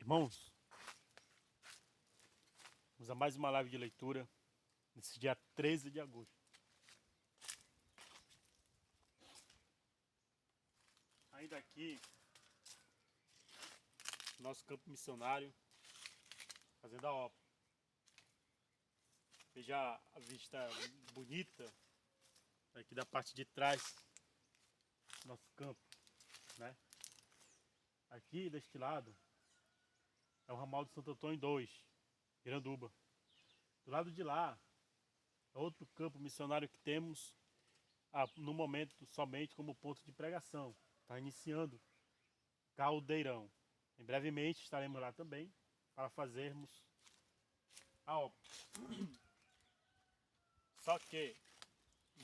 Irmãos, vamos a mais uma live de leitura nesse dia 13 de agosto. Ainda aqui, nosso campo missionário, fazendo a obra. Veja a vista bonita aqui da parte de trás do nosso campo, né? Aqui deste lado é o ramal de Santo Antônio 2, Iranduba. Do lado de lá é outro campo missionário que temos no momento somente como ponto de pregação. Está iniciando Caldeirão. Em brevemente estaremos lá também para fazermos a obra. Só que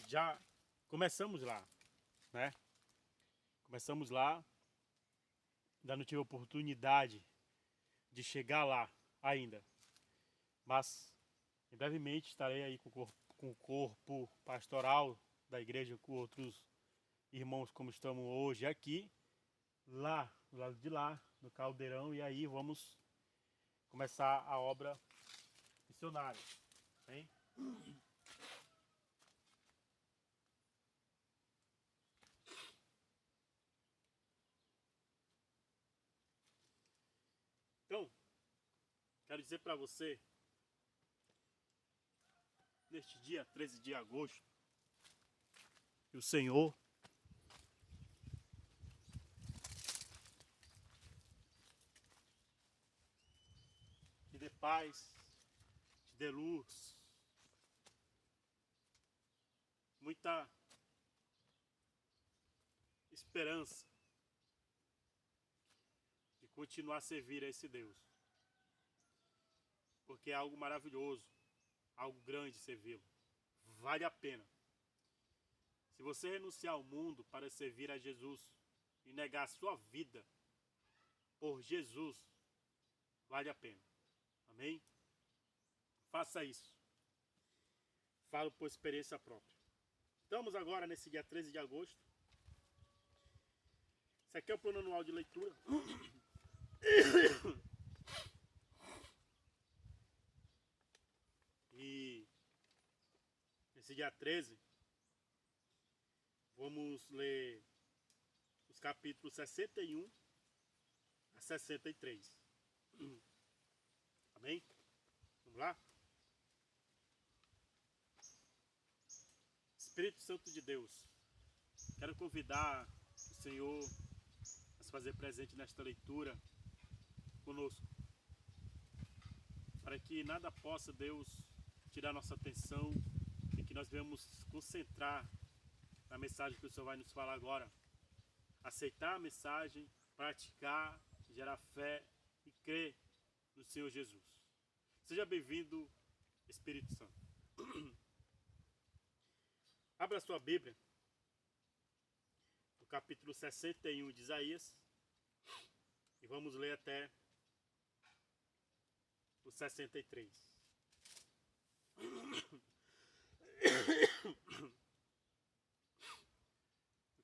já começamos lá, né? Começamos lá, ainda não tive oportunidade de chegar lá ainda. Mas em brevemente estarei aí com o corpo pastoral da igreja, com outros irmãos como estamos hoje aqui, lá, do lado de lá, no Caldeirão, e aí vamos começar a obra missionária, hein? Então, quero dizer para você, neste dia 13 de agosto, que o Senhor te dê paz, te dê luz, muita esperança de continuar a servir a esse Deus. Porque é algo maravilhoso, algo grande servi-lo. Vale a pena. Se você renunciar ao mundo para servir a Jesus e negar a sua vida por Jesus, vale a pena. Amém? Faça isso. Falo por experiência própria. Estamos agora nesse dia 13 de agosto. Esse aqui é o plano anual de leitura. E nesse dia 13, vamos ler os capítulos 61 a 63. Amém? Vamos lá? Espírito Santo de Deus, quero convidar o Senhor a se fazer presente nesta leitura conosco, para que nada possa, Deus, tirar nossa atenção e que nós venhamos concentrar na mensagem que o Senhor vai nos falar agora. Aceitar a mensagem, praticar, gerar fé e crer no Senhor Jesus. Seja bem-vindo, Espírito Santo. Abra a sua Bíblia, no capítulo 61 de Isaías, e vamos ler até o 63. No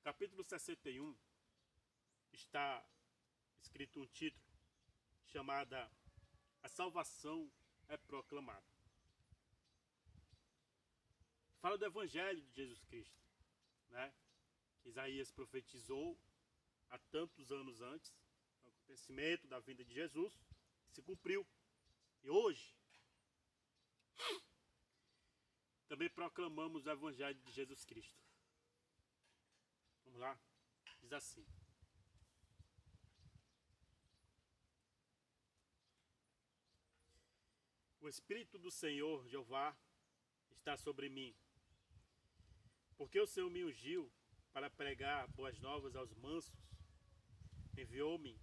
capítulo 61 está escrito um título chamado A Salvação é Proclamada. Fala do Evangelho de Jesus Cristo, né? Que Isaías profetizou há tantos anos antes, o acontecimento da vinda de Jesus, que se cumpriu. E hoje, também proclamamos o Evangelho de Jesus Cristo. Vamos lá? Diz assim. O Espírito do Senhor, Jeová, está sobre mim, porque o Senhor me ungiu para pregar boas novas aos mansos, enviou-me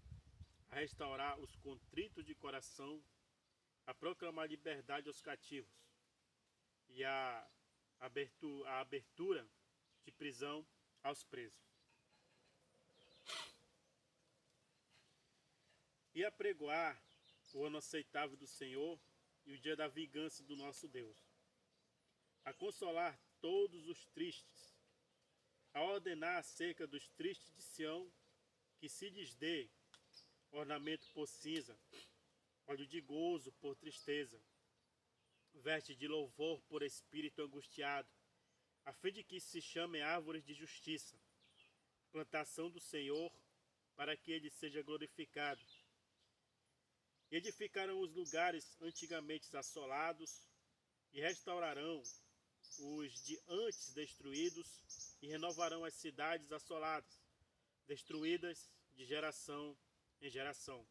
a restaurar os contritos de coração, a proclamar liberdade aos cativos e a abertura de prisão aos presos. E a pregoar o ano aceitável do Senhor e o dia da vingança do nosso Deus. A consolar todos os tristes, a ordenar acerca dos tristes de Sião que se lhes dê ornamento por cinza óleo de gozo por tristeza, veste de louvor por espírito angustiado, a fim de que se chamem árvores de justiça, plantação do Senhor, para que ele seja glorificado. Edificarão os lugares antigamente assolados e restaurarão os de antes destruídos e renovarão as cidades assoladas, destruídas de geração em geração.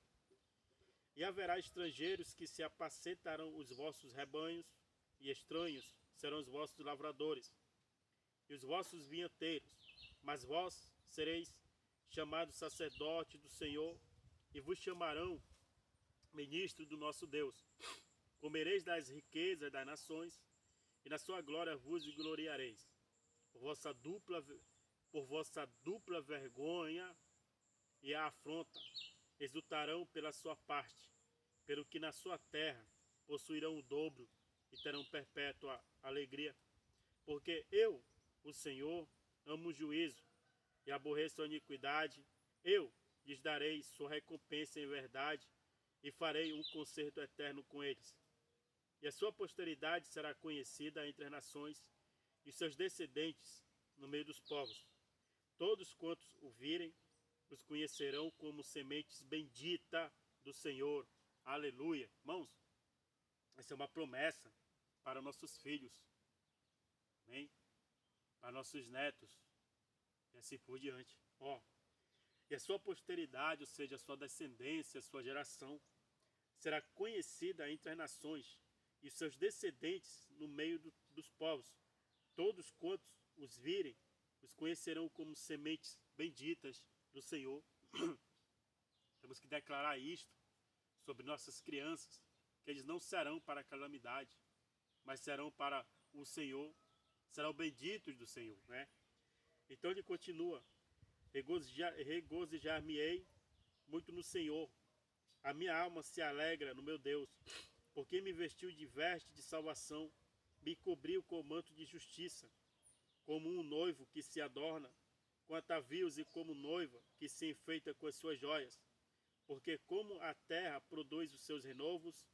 E haverá estrangeiros que se apacentarão os vossos rebanhos, e estranhos serão os vossos lavradores, e os vossos vinhateiros. Mas vós sereis chamados sacerdote do Senhor, e vos chamarão ministro do nosso Deus. Comereis das riquezas das nações, e na sua glória vos gloriareis. Por vossa dupla vergonha e a afronta, exultarão pela sua parte, pelo que na sua terra possuirão o dobro e terão perpétua alegria. Porque eu, o Senhor, amo o juízo e aborreço a iniquidade. Eu lhes darei sua recompensa em verdade e farei um concerto eterno com eles. E a sua posteridade será conhecida entre as nações e seus descendentes no meio dos povos. Todos quantos o virem, os conhecerão como sementes bendita do Senhor. Aleluia. Irmãos, essa é uma promessa para nossos filhos. Amém? Para nossos netos. E assim por diante. E a sua posteridade, ou seja, a sua descendência, a sua geração, será conhecida entre as nações e seus descendentes no meio dos povos. Todos quantos os virem, os conhecerão como sementes benditas do Senhor. Temos que declarar isto sobre nossas crianças, que eles não serão para a calamidade, mas serão para o Senhor, serão benditos do Senhor, né? Então ele continua: regozijar-me-ei muito no Senhor, a minha alma se alegra no meu Deus, porque me vestiu de veste de salvação, me cobriu com manto de justiça, como um noivo que se adorna com atavios e como noiva que se enfeita com as suas joias. Porque como a terra produz os seus renovos,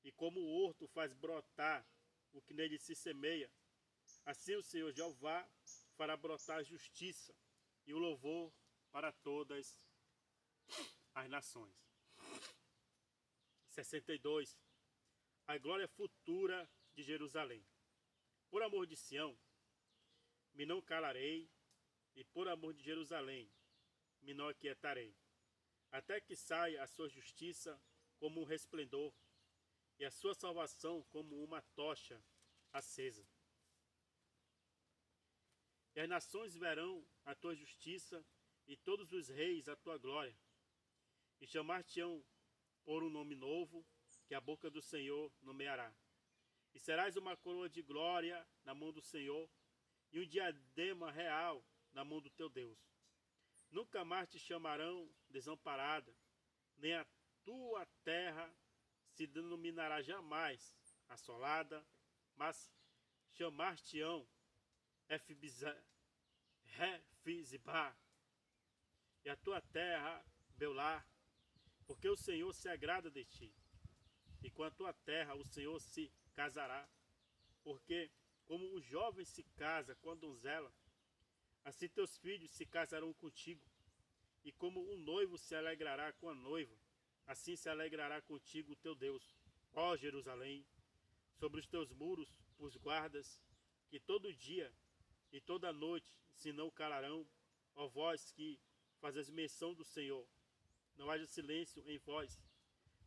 e como o horto faz brotar o que nele se semeia, assim o Senhor Jeová fará brotar a justiça e o louvor para todas as nações. 62. A glória futura de Jerusalém. Por amor de Sião, me não calarei, e por amor de Jerusalém, me não aquietarei, até que saia a sua justiça como um resplendor, e a sua salvação como uma tocha acesa. E as nações verão a tua justiça, e todos os reis a tua glória, e chamar-te-ão por um nome novo, que a boca do Senhor nomeará. E serás uma coroa de glória na mão do Senhor, e um diadema real na mão do teu Deus. Nunca mais te chamarão desamparada, nem a tua terra se denominará jamais assolada, mas chamar-te-ão Refizibá, e a tua terra Beulá, porque o Senhor se agrada de ti, e com a tua terra o Senhor se casará, porque como o jovem se casa com a donzela, assim teus filhos se casarão contigo, e como um noivo se alegrará com a noiva, assim se alegrará contigo o teu Deus. Ó Jerusalém, sobre os teus muros os guardas, que todo dia e toda noite se não calarão, ó vós que fazes menção do Senhor. Não haja silêncio em vós,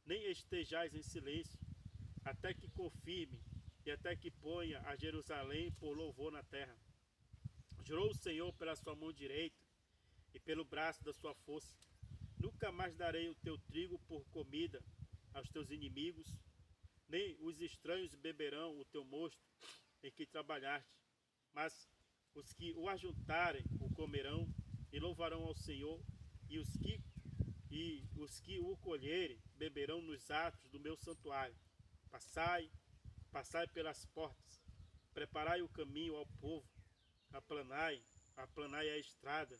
nem estejais em silêncio, até que confirme e até que ponha a Jerusalém por louvor na terra. Jurou o Senhor pela sua mão direita e pelo braço da sua força: nunca mais darei o teu trigo por comida aos teus inimigos, nem os estranhos beberão o teu mosto em que trabalhaste, mas os que o ajuntarem o comerão e louvarão ao Senhor, e os que o colherem beberão nos atos do meu santuário. Passai pelas portas, preparai o caminho ao povo, aplanai a estrada,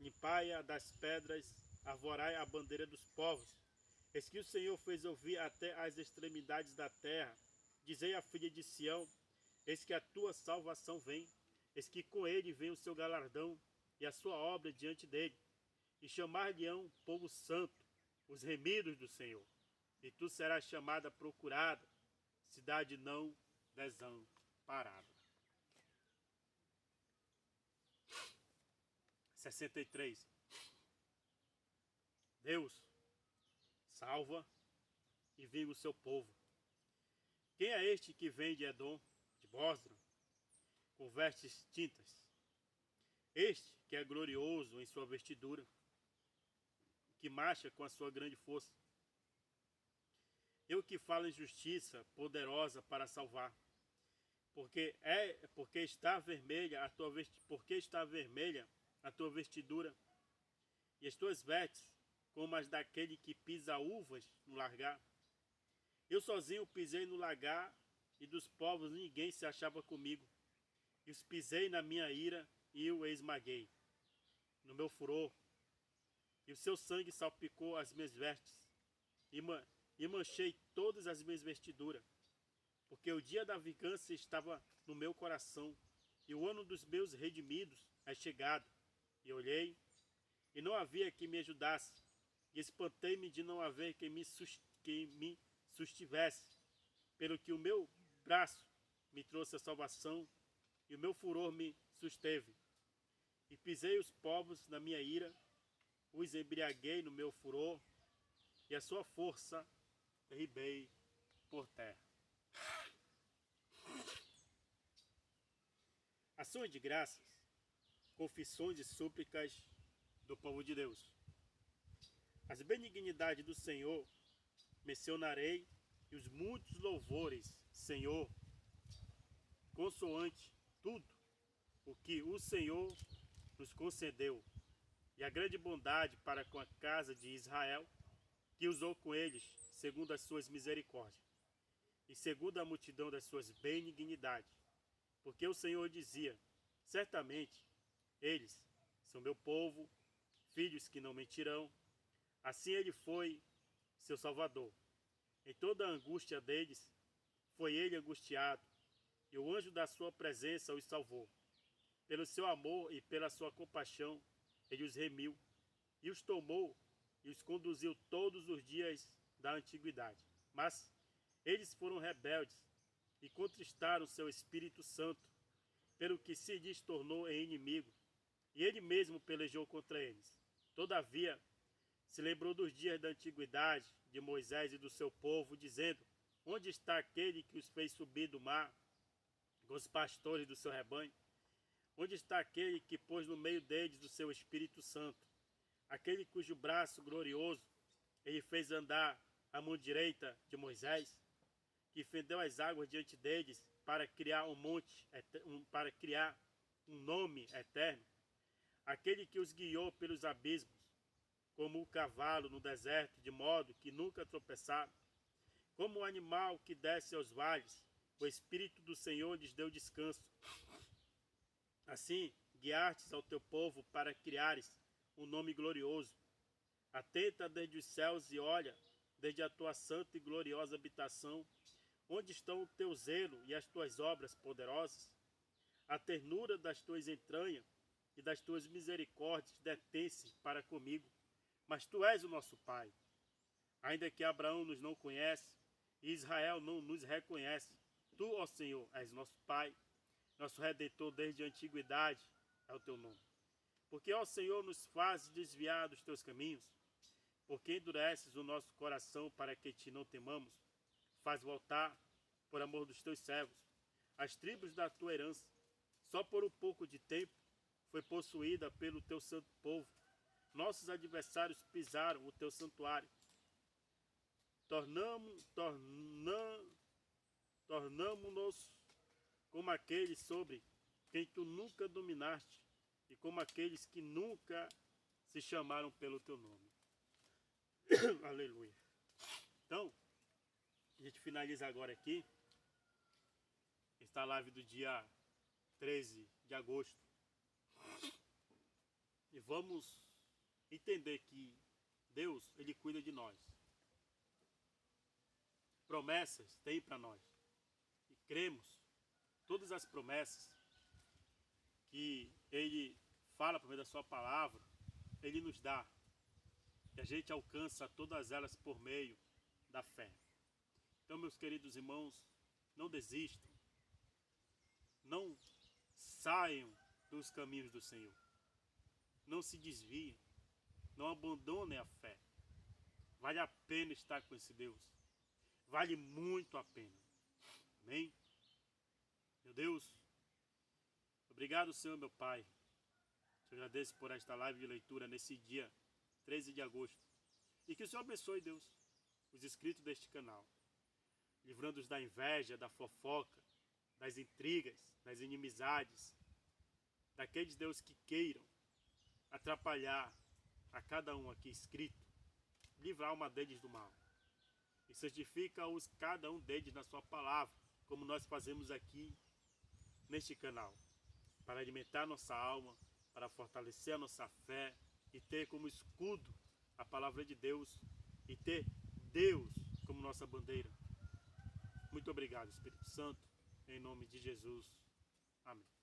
limpai-a das pedras, arvorai a bandeira dos povos, Eis que o Senhor fez ouvir até as extremidades da terra. Dizei à filha de Sião, eis que a tua salvação vem, eis que com ele vem o seu galardão e a sua obra diante dele. E chamar-lhe-ão povo santo, os remidos do Senhor. E tu serás chamada procurada, cidade não desamparada. 63. Deus salva e vinga o seu povo. Quem é este que vem de Edom, de Bósra, com vestes tintas? Este que é glorioso em sua vestidura, que marcha com a sua grande força. Eu que falo em justiça, poderosa para salvar. Porque está vermelha a tua vestidura e as tuas vestes como as daquele que pisa uvas no largar. Eu sozinho pisei no lagar e dos povos ninguém se achava comigo. E os pisei na minha ira e o esmaguei no meu furor. E o seu sangue salpicou as minhas vestes e manchei todas as minhas vestiduras. Porque o dia da vingança estava no meu coração e o ano dos meus redimidos é chegado. E olhei e não havia quem me ajudasse. E espantei-me de não haver quem me sustivesse, pelo que o meu braço me trouxe a salvação e o meu furor me susteve. E pisei os povos na minha ira, os embriaguei no meu furor, e a sua força derribei por terra. Ações de graças, confissões e súplicas do povo de Deus. As benignidades do Senhor mencionarei e os muitos louvores, Senhor, consoante tudo o que o Senhor nos concedeu, e a grande bondade para com a casa de Israel, que usou com eles segundo as suas misericórdias, e segundo a multidão das suas benignidades. Porque o Senhor dizia, certamente, eles são meu povo, filhos que não mentirão. Assim ele foi seu Salvador. Em toda a angústia deles, foi ele angustiado, e o anjo da sua presença os salvou. Pelo seu amor e pela sua compaixão, ele os remiu, e os tomou, e os conduziu todos os dias da antiguidade. Mas eles foram rebeldes, e contristaram seu Espírito Santo, pelo que se lhes tornou em inimigo, e ele mesmo pelejou contra eles. Todavia, se lembrou dos dias da antiguidade, de Moisés e do seu povo, dizendo, onde está aquele que os fez subir do mar, com os pastores do seu rebanho? Onde está aquele que pôs no meio deles do seu Espírito Santo? Aquele cujo braço glorioso ele fez andar à mão direita de Moisés, que fendeu as águas diante deles para criar para criar um nome eterno? Aquele que os guiou pelos abismos, como o cavalo no deserto, de modo que nunca tropeçaram. Como o animal que desce aos vales, o Espírito do Senhor lhes deu descanso. Assim, guiastes ao teu povo para criares um nome glorioso. Atenta desde os céus e olha, desde a tua santa e gloriosa habitação, onde estão o teu zelo e as tuas obras poderosas? A ternura das tuas entranhas e das tuas misericórdias detém-se para comigo. Mas tu és o nosso Pai. Ainda que Abraão nos não conhece e Israel não nos reconhece, tu, ó Senhor, és nosso Pai, nosso Redentor desde a antiguidade é o teu nome. Porque, ó Senhor, nos fazes desviar dos teus caminhos, porque endureces o nosso coração para que te não temamos, faz voltar, por amor dos teus servos, as tribos da tua herança. Só por um pouco de tempo foi possuída pelo teu santo povo. Nossos adversários pisaram o teu santuário. Tornamo-nos como aqueles sobre quem tu nunca dominaste e como aqueles que nunca se chamaram pelo teu nome. Aleluia. Então, a gente finaliza agora aqui esta live do dia 13 de agosto. E vamos entender que Deus, Ele cuida de nós. promessas tem para nós. E cremos todas as promessas que Ele fala por meio da sua palavra, Ele nos dá. E a gente alcança todas elas por meio da fé. Então, meus queridos irmãos, não desistam. Não saiam dos caminhos do Senhor. Não se desviem. Não abandonem a fé. Vale a pena estar com esse Deus. Vale muito a pena. Amém? Meu Deus, obrigado, Senhor, meu Pai. Te agradeço por esta live de leitura nesse dia 13 de agosto. E que o Senhor abençoe, Deus, os inscritos deste canal. Livrando-os da inveja, da fofoca, das intrigas, das inimizades. Daqueles, Deus, que queiram atrapalhar a cada um aqui inscrito. Livra a alma deles do mal. E santifica-os cada um deles na sua palavra, como nós fazemos aqui neste canal. Para alimentar nossa alma, para fortalecer a nossa fé e ter como escudo a palavra de Deus e ter Deus como nossa bandeira. Muito obrigado, Espírito Santo, em nome de Jesus. Amém.